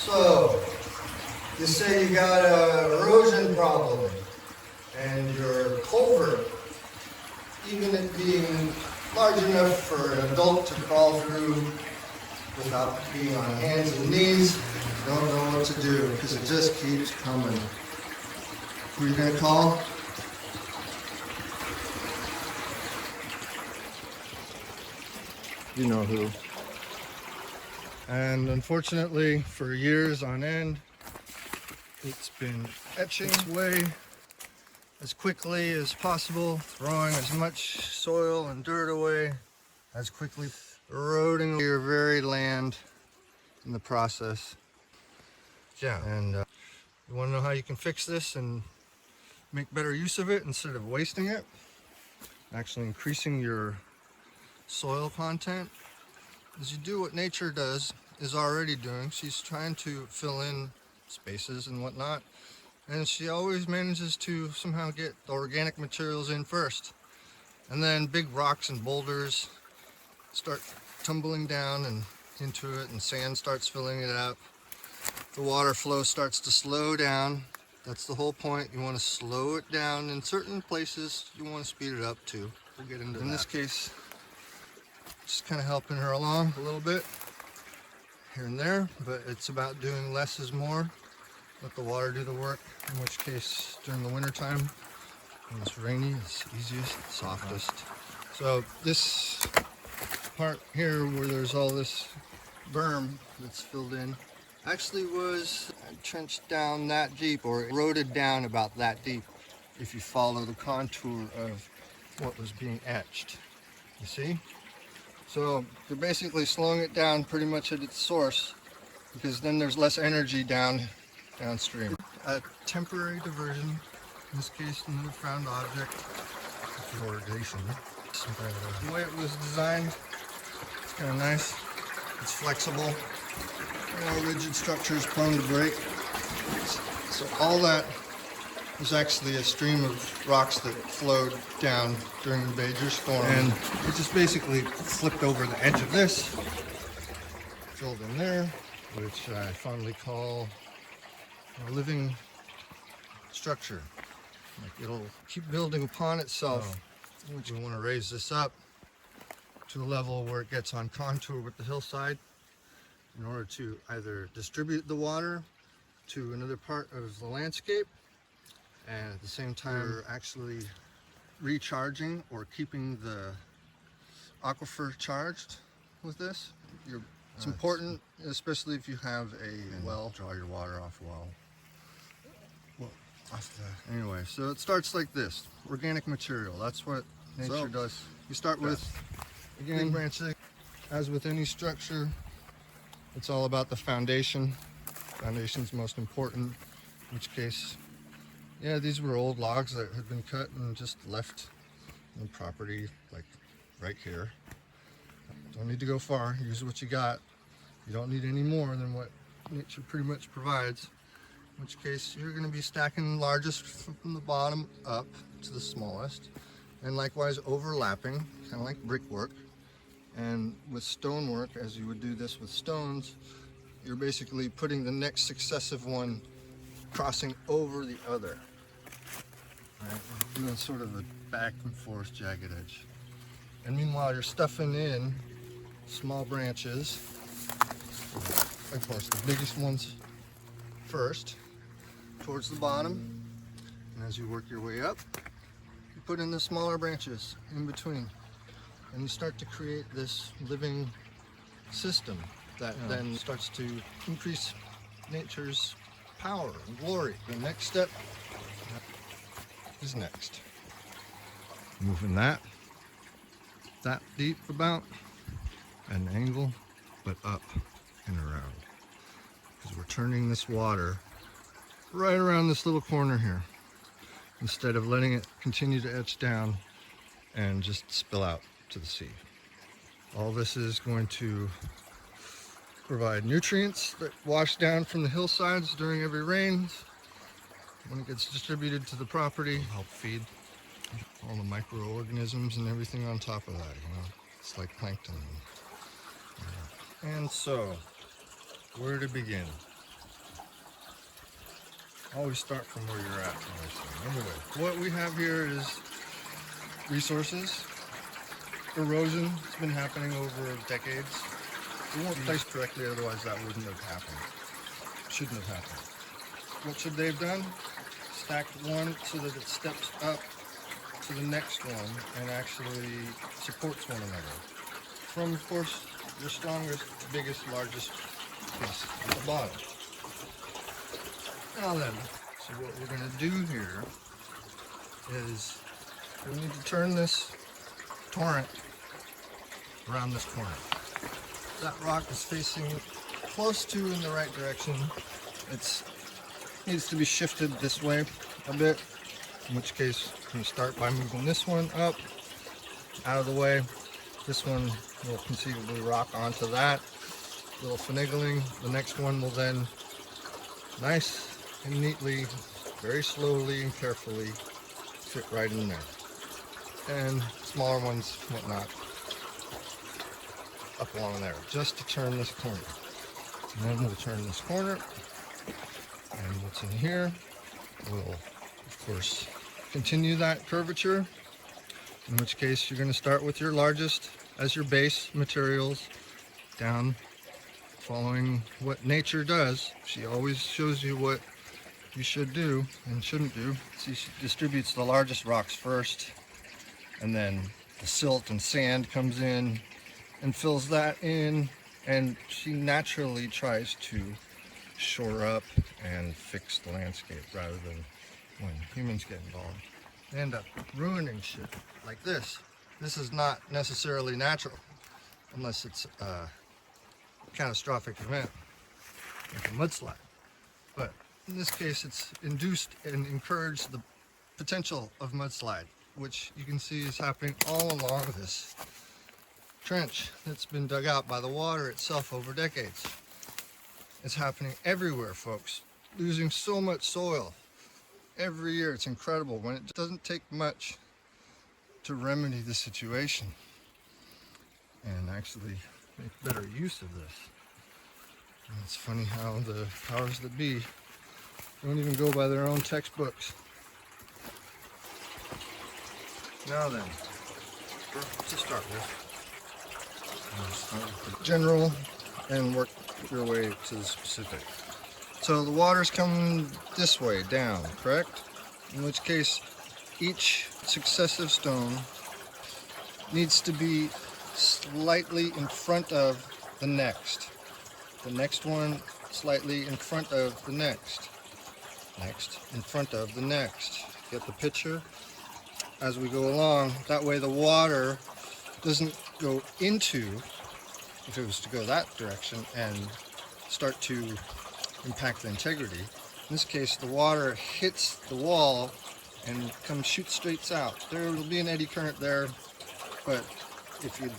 So, you say you got an erosion problem, and your culvert, even it being large enough for an adult to crawl through without being on hands and knees, don't know what to do because it just keeps coming. Who are you going to call? You know who. And unfortunately, for years on end, it's been etching away as quickly as possible, throwing as much soil and dirt away as quickly, eroding your very land in the process. Yeah, and you want to know how you can fix this and make better use of it instead of wasting it? Actually increasing your soil content. As you do what nature is already doing. She's trying to fill in spaces and whatnot, and she always manages to somehow get the organic materials in first, and then big rocks and boulders start tumbling down and into it, and sand starts filling it up. The water flow starts to slow down. That's the whole point. You want to slow it down. In certain places you want to speed it up too. We'll get into that. In this case, just kind of helping her along a little bit here and there, but it's about doing less is more. Let the water do the work, in which case during the winter time when it's rainy, it's easiest, softest. So this part here where there's all this berm that's filled in actually was trenched down that deep, or eroded down about that deep, if you follow the contour of what was being etched. You see? So they're basically slowing it down pretty much at its source, because then there's less energy downstream. A temporary diversion, in this case another found object, irrigation. The way it was designed, it's kind of nice. It's flexible. Rigid structures prone to break. So all that was actually a stream of rocks that flowed down during a major storm, and it just basically flipped over the edge of this, filled in there, which I fondly call a living structure. Like, it'll keep building upon itself, which we want to raise this up to a level where it gets on contour with the hillside in order to either distribute the water to another part of the landscape, and at the same time we're actually recharging or keeping the aquifer charged with this. It's important, especially if you have a well. Draw your water off well. Anyway, so it starts like this. Organic material, that's what nature does. You start with, again, branching. As with any structure, it's all about the foundation. Foundation's most important, in which case, yeah, these were old logs that had been cut and just left on the property, like right here. Don't need to go far, use what you got. You don't need any more than what nature pretty much provides, in which case you're going to be stacking the largest from the bottom up to the smallest, and likewise overlapping, kind of like brickwork. And with stonework, as you would do this with stones, you're basically putting the next successive one crossing over the other. Right? Doing sort of a back and forth jagged edge. And meanwhile, you're stuffing in small branches. Of course, the biggest ones first, towards the bottom. And as you work your way up, you put in the smaller branches in between. And you start to create this living system that then starts to increase nature's power and glory. The next step is next. Moving that deep about at an angle, but up and around. Because we're turning this water right around this little corner here, instead of letting it continue to etch down and just spill out to the sea. All this is going to provide nutrients that wash down from the hillsides during every rain. When it gets distributed to the property, help feed all the microorganisms and everything on top of that, you know. It's like plankton. And so, where to begin? Always start from where you're at. Anyway, what we have here is resources. Erosion has been happening over decades. We weren't placed correctly, otherwise that wouldn't have happened. Shouldn't have happened. What should they have done? Stacked one so that it steps up to the next one and actually supports one another. From, of course, your strongest, biggest, largest piece at the bottom. Now then, so what we're going to do here is we need to turn this torrent around this corner. That rock is facing close to in the right direction. It needs to be shifted this way a bit, in which case I'm going to start by moving this one up out of the way. This one will conceivably rock onto that, a little finagling. The next one will then nice and neatly, very slowly and carefully fit right in there. And smaller ones, whatnot, up along there, just to turn this corner. And then we'll turn this corner, and what's in here will, of course, continue that curvature, in which case you're going to start with your largest as your base materials down, following what nature does. She always shows you what you should do and shouldn't do. See, she distributes the largest rocks first, and then the silt and sand comes in and fills that in, and she naturally tries to shore up and fix the landscape rather than when humans get involved. They end up ruining shit like this. This is not necessarily natural unless it's a catastrophic event, like a mudslide. But in this case, it's induced and encouraged the potential of mudslide, which you can see is happening all along this trench that's been dug out by the water itself over decades. It's happening everywhere, folks. Losing so much soil every year. It's incredible when it doesn't take much to remedy the situation and actually make better use of this. And it's funny how the powers that be don't even go by their own textbooks. Now then, to start with, start with the general and work your way to the specific. So the water's coming this way down, correct? In which case, each successive stone needs to be slightly in front of the next. The next one slightly in front of the next. Next in front of the next. Get the picture? As we go along, that way the water doesn't go into, if it was to go that direction, and start to impact the integrity. In this case, the water hits the wall and shoots straight out. There will be an eddy current there, but if you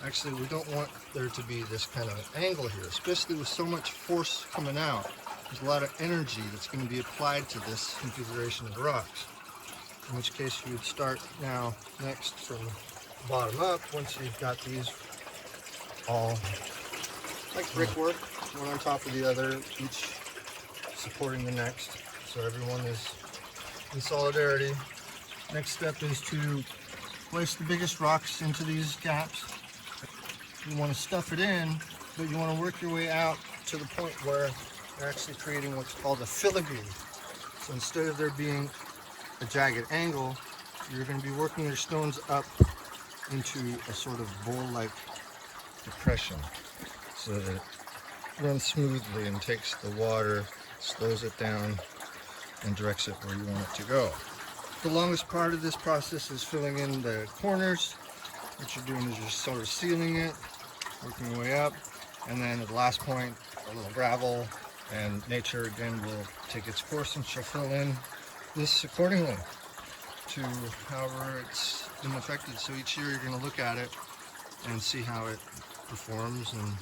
actually, we don't want there to be this kind of angle here, especially with so much force coming out. There's a lot of energy that's going to be applied to this configuration of rocks. In which case you would start now next from bottom up, once you've got these all like brickwork, one on top of the other, each supporting the next, so everyone is in solidarity. Next step is to place the biggest rocks into these gaps. You want to stuff it in, but you want to work your way out to the point where you're actually creating what's called a filigree. So instead of there being a jagged angle, you're going to be working your stones up into a sort of bowl-like depression so that it runs smoothly and takes the water, slows it down, and directs it where you want it to go. The longest part of this process is filling in the corners. What you're doing is you're sort of sealing it, working your way up, and then at the last point, a little gravel, and nature again will take its course and she'll fill in this accordingly to however it's been affected. So each year you're going to look at it and see how it performs and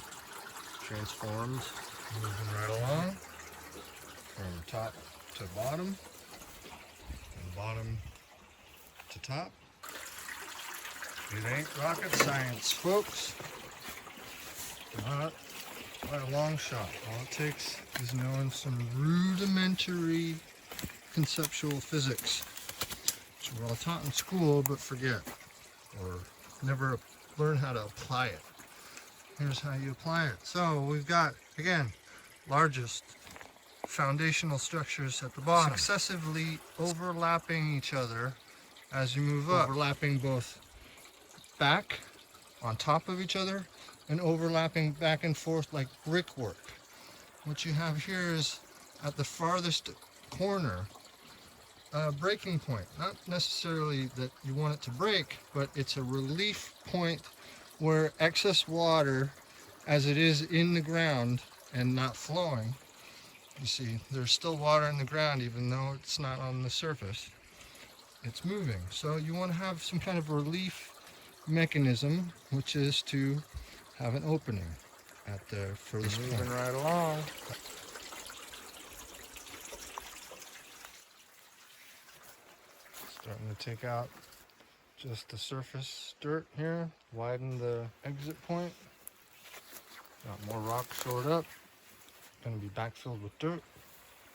transforms, moving right along from top to bottom and bottom to top. It ain't rocket science, folks. Not by a long shot. All it takes is knowing some rudimentary conceptual physics, which we're all taught in school but forget, or never learn how to apply it. Here's how you apply it. So we've got, again, largest foundational structures at the bottom, successively overlapping each other as you move up, overlapping both back on top of each other and overlapping back and forth like brickwork. What you have here is at the farthest corner a breaking point. Not necessarily that you want it to break, but it's a relief point where excess water, as it is in the ground and not flowing, you see there's still water in the ground even though it's not on the surface. It's moving. So you want to have some kind of relief mechanism, which is to have an opening at the furthest point. Moving right along. Starting to take out just the surface dirt here, widen the exit point. Got more rock shored up. Going to be backfilled with dirt.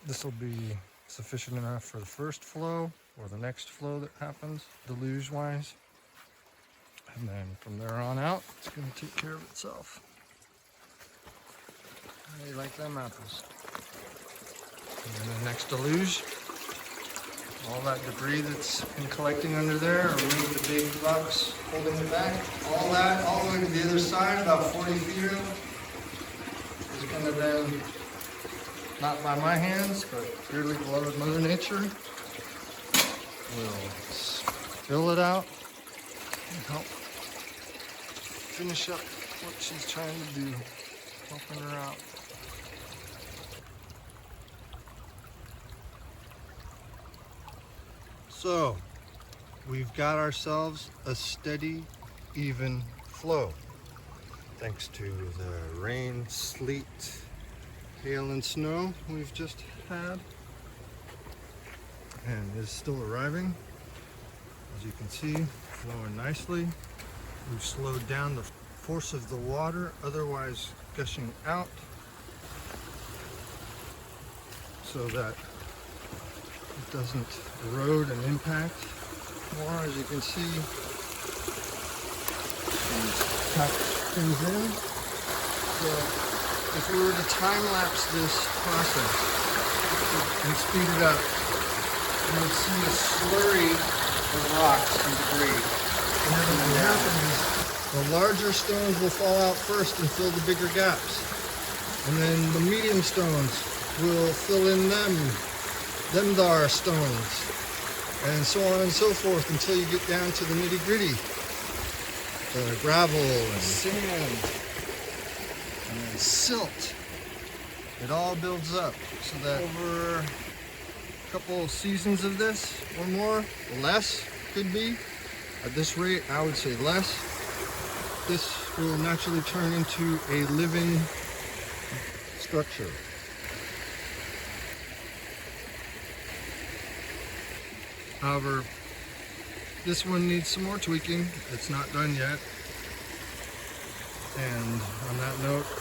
This will be sufficient enough for the first flow or the next flow that happens, deluge-wise. And then from there on out, it's going to take care of itself. How do you like them apples? And then the next deluge, all that debris that's been collecting under there, remove the big rocks holding it back. All that, all the way to the other side, about 40 feet of, is going to then, not by my hands, but dearly beloved Mother Nature, will fill it out and help finish up what she's trying to do, helping her out. So, we've got ourselves a steady, even flow. Thanks to the rain, sleet, hail, and snow we've just had. And is still arriving. As you can see, flowing nicely. We've slowed down the force of the water, otherwise gushing out, so that it doesn't erode and impact more. As you can see, tuck things in. So if we were to time lapse this process and speed it up, you would see a slurry of rocks and debris. And then what happens is the larger stones will fall out first and fill the bigger gaps. And then the medium stones will fill in them dar stones, and so on and so forth until you get down to the nitty-gritty, the gravel and sand and then silt. It all builds up so that over a couple seasons of this or more, less could be, at this rate I would say less, this will naturally turn into a living structure. However, this one needs some more tweaking. It's not done yet. And on that note,